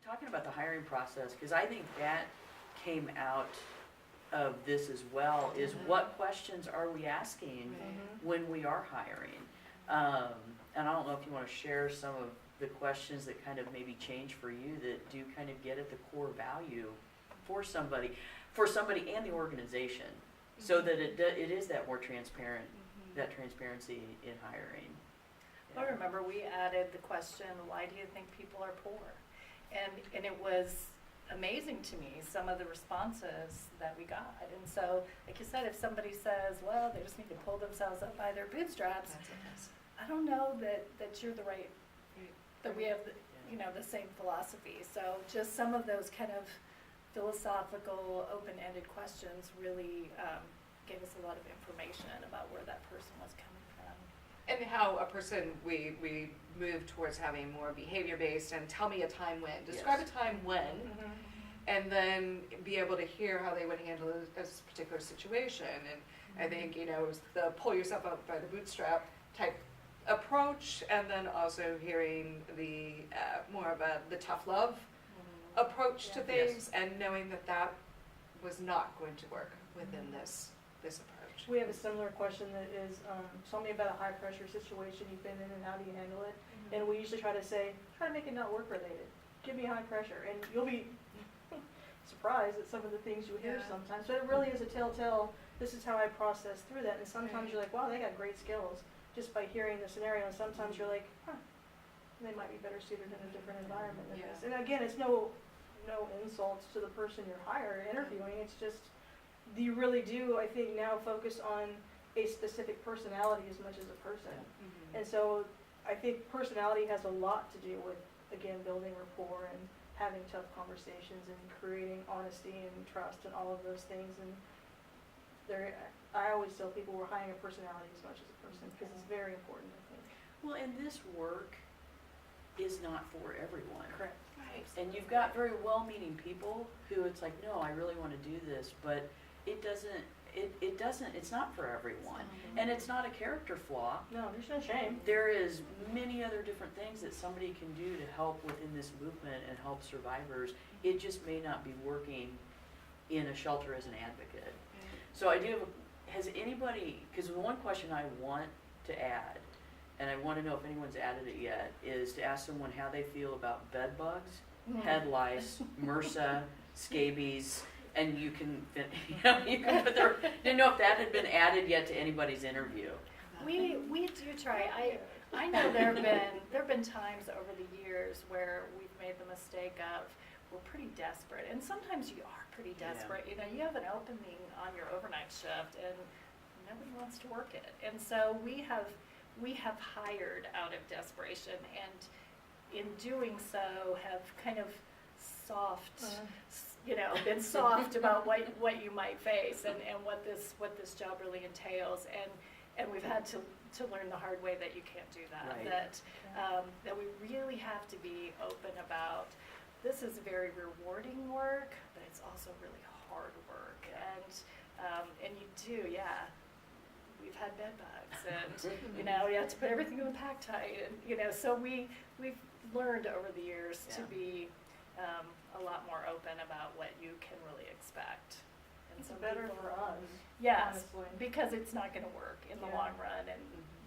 talking about the hiring process, because I think that came out of this as well, is what questions are we asking when we are hiring? And I don't know if you want to share some of the questions that kind of maybe change for you that do kind of get at the core value for somebody and the organization, so that it is that more transparent, that transparency in hiring. I remember we added the question, why do you think people are poor? And it was amazing to me, some of the responses that we got. And so, like you said, if somebody says, well, they just need to pull themselves up by their bootstraps, I don't know that you're the right, that we have, the same philosophy. So just some of those kind of philosophical, open-ended questions really gave us a lot of information about where that person was coming from. And how a person, we move towards having more behavior-based, and tell me a time when, describe Yes. a time when, and then be able to hear how they would handle this particular situation. And I think, the pull yourself up by the bootstrap type approach, and then also hearing the more of the tough love approach to Yes. things, and knowing that was not going to work within this approach. We have a similar question that is, tell me about a high pressure situation you've been in and how do you handle it? And we usually try to make it not work related. Give me high pressure, and you'll be surprised at some of the things you hear Yeah. sometimes. But it really is a telltale, this is how I process through that. And sometimes you're like, wow, they got great skills just by hearing the scenario. And sometimes you're like, they might be better suited in a different environment than this. And again, it's no insults to the person you're interviewing. It's just, you really do, I think, now focus on a specific personality as much as a person. And so I think personality has a lot to do with, again, building rapport and having tough conversations and creating honesty and trust and all of those things. And I always tell people we're hiring a personality as much as a person, because it's very important, I think. Well, and this work is not for everyone. Correct. Right. And you've got very well-meaning people who it's like, no, I really want to do this, but it doesn't, it's not for everyone. And it's not a character flaw. No, there's no shame. There is many other different things that somebody can do to help within this movement and help survivors. It just may not be working in a shelter as an advocate. So I do have, has anybody, because the one question I want to add, and I want to know if anyone's added it yet, is to ask someone how they feel about bed bugs, head lice, MRSA, scabies, and you can put their, didn't know if that had been added yet to anybody's interview. We do try. I know there have been times over the years where we've made the mistake of, we're pretty desperate, and sometimes you are pretty desperate. You have an opening on your overnight shift and nobody wants to work it. And so we have hired out of desperation, and in doing so have kind of been soft about what you might face and what this job really entails, and we've had to learn the hard way that you can't do that. Right. That we really have to be open about, this is very rewarding work, but it's also really hard work. And you do, we've had bed bugs, and you have to put everything in the pack tight, and so we've learned over the years to be a lot more open about what you can really expect. And It's some better people- for us. Yes, honestly. because it's not going to work in the Yeah. long run, and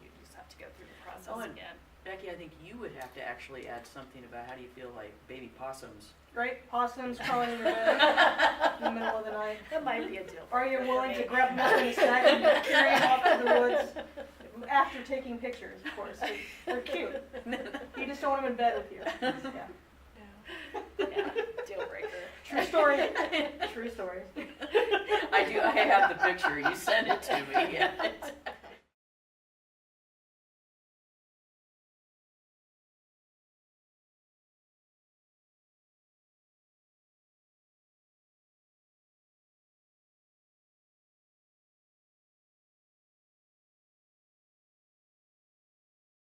you just have to go through the process Oh, and again. Becky, I think you would have to actually add something about how do you feel like baby possums. Right? Possums crawling in your bed in the middle of the night. That might be a deal. Are you breaker willing for to me. grab milk and a snack and carry them off to the woods? After taking pictures, of course. They're cute. You just don't want them in bed with you. Yeah. Yeah, deal breaker. True story. True story. I have the picture, you sent it to me, yeah.